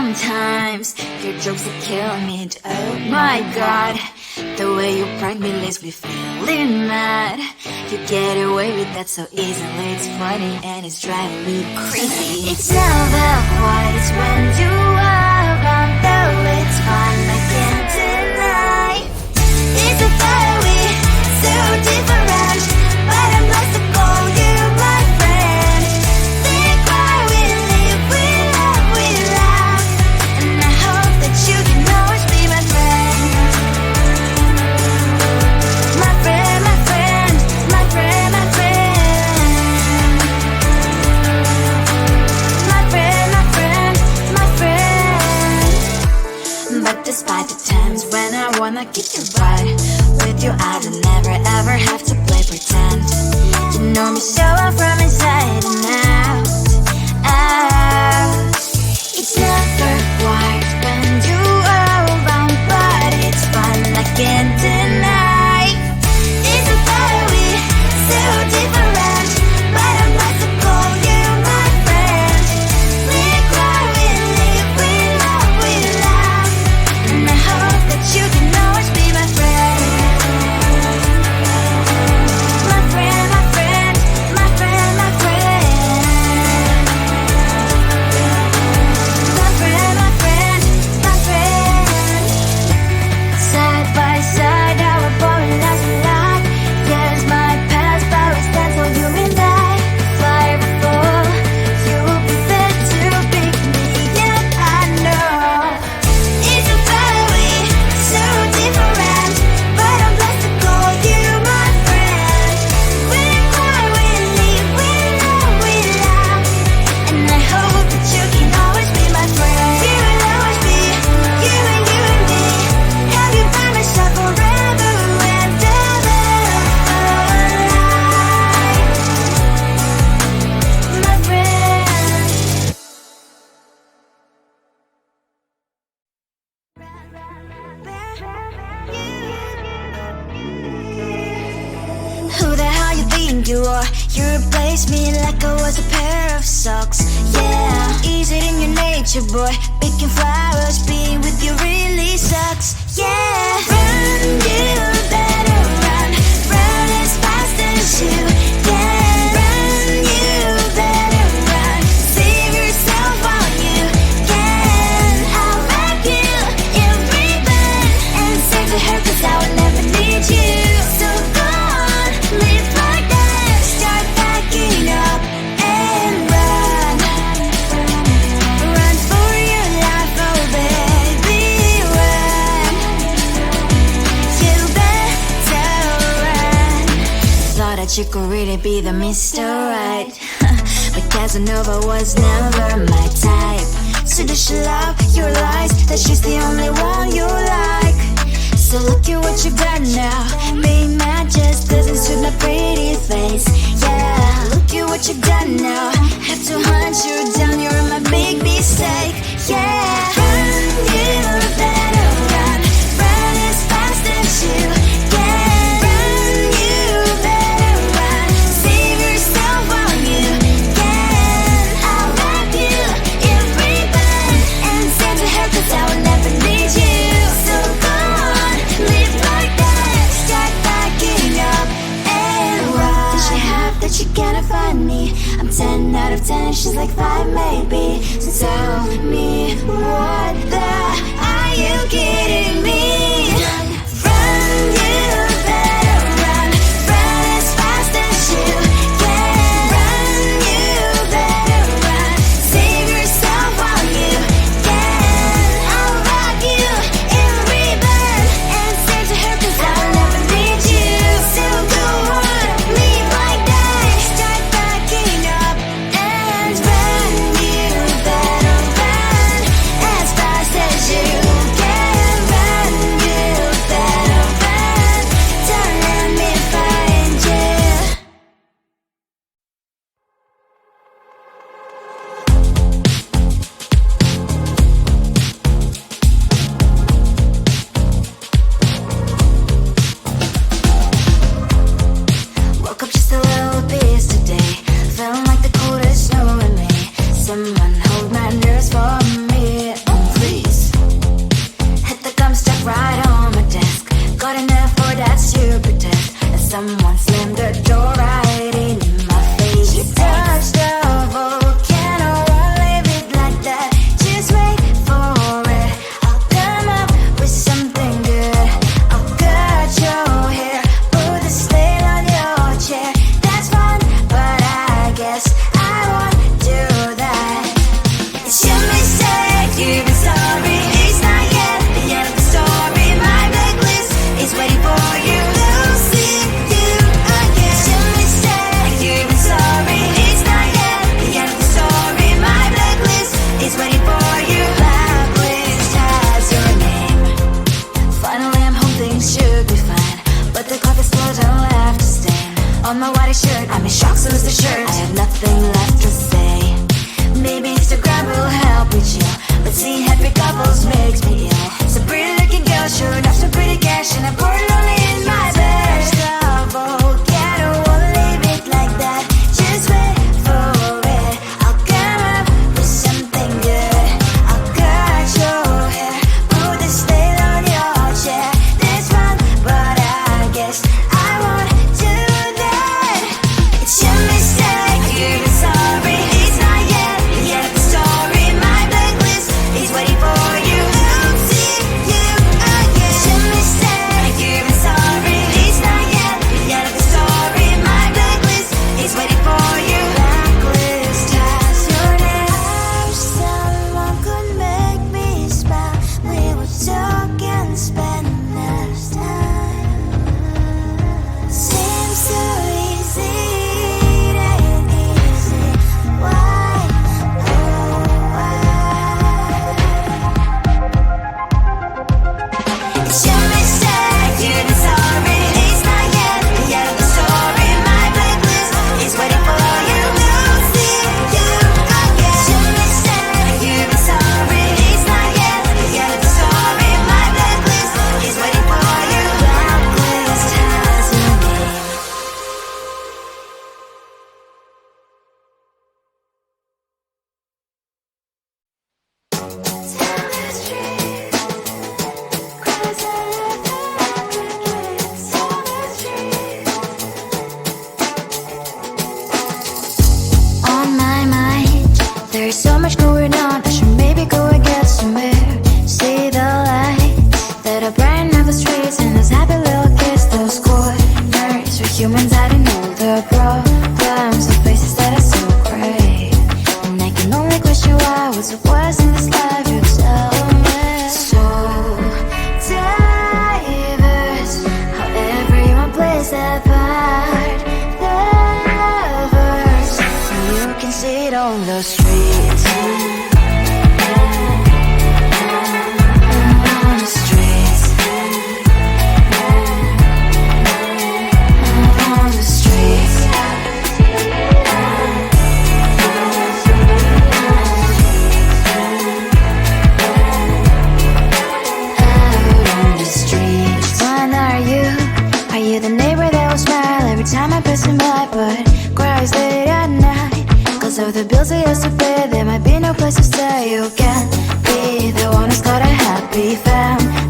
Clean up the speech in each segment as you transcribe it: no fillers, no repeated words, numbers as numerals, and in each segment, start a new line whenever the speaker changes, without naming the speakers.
Sometimes your jokes are killing me. Oh my god, the way you prank me leaves me feeling mad. You get away with that so easily. It's funny and it's driving me crazy. It's never quite when you are around, though it's fun, I can't deny. It's a fire we so different, but I'm lost to call you my friend. Think why we live, we love, we laugh, and I hope that you can always be my friend. My friend, my friend, my friend, my friend. My friend, my friend, my friend. But despite the times when I wanna kick your butt, with you I don't never ever have to play pretend. You know me so well from inside and out, out. It's never quiet when you are around, but it's fun, I can't deny. It's a fire we so different, but I must call you my friend. We cry, we live, we love, we laugh, and I hope that you can always be my friend. My friend, my friend, my friend, my friend. My friend, my friend, my friend. Side by side, our boring lives we like. Yes, my past, but we stand so you and I. Fly before you will be there to pick me up, I know. It's a fire we so different, but I'm blessed to call you my friend. We cry, we live, we love, we laugh, and I hope that you can always be my friend. You will always be you and me. Have you by my side forever and ever. My friend. Who the hell you think you are? You replaced me like I was a pair of socks. Yeah, is it in your nature, boy? Picking flowers, being with you really sucks. Yeah, run, you better run. Run as fast as you can. Run, you better run. Save yourself while you can. I'll wrap you in ribbon and save the hair, 'cause I will never need you. So go on, live like that. Start packing up and run. Run for your life, oh baby, run. You better run. Thought that you could really be the Mr. Right, but Casanova was never my type. So does she love your lies, that she's the only one you like? So look at what you got now. Being mad just doesn't suit my pretty face. Yeah, look at what you got now. Have to hunt you down, you're my big mistake. Yeah, run, you better run. Run as fast as you can. Run, you better run. Save yourself while you can. I'll wrap you in ribbon and send to her, 'cause I will never need you. So go on, live like that. Start packing up and run. Does she have that she cannot find me? I'm 10 out of 10, she's like 5 maybe. So tell me what the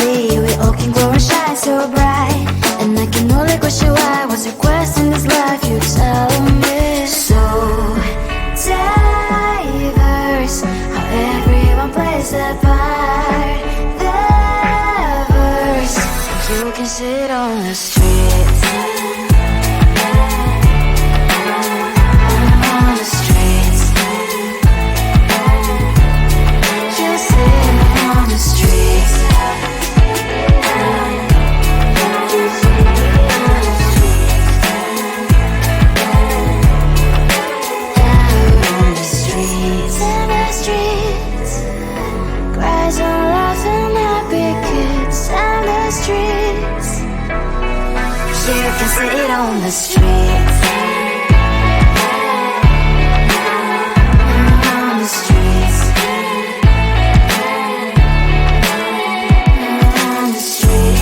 be. We all can glow and shine so bright, and I can only question why. What's your quest in this life? You tell me. So diverse, how everyone plays their part. The verse, you can sit on the streets. On the streets. You sit on the streets. You can sit on the streets. On the streets. On the streets.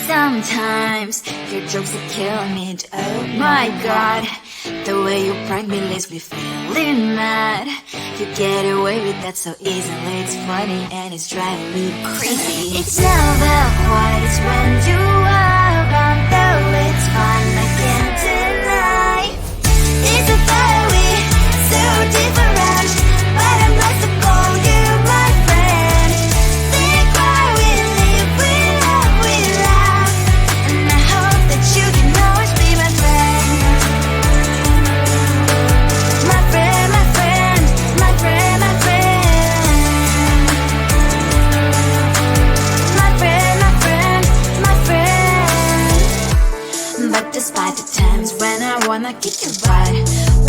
Sometimes your jokes are killing me. Oh my god, the way you prank me leaves me feeling mad. You get away with that so easily. It's funny and it's driving me crazy. It's never quite as when you are around, though it's fine, I can't deny. It's a fire we so different, but I must have called you my friend. Think why we live, we love, we laugh, and I hope that you can always be my friend. My friend, my friend, my friend, my friend. My friend, my friend, my friend. But despite the times when I wanna kick your butt,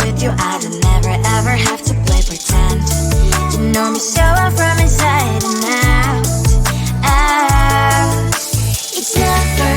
with you I don't never ever have to play pretend. You know me so well from inside and out, out. It's never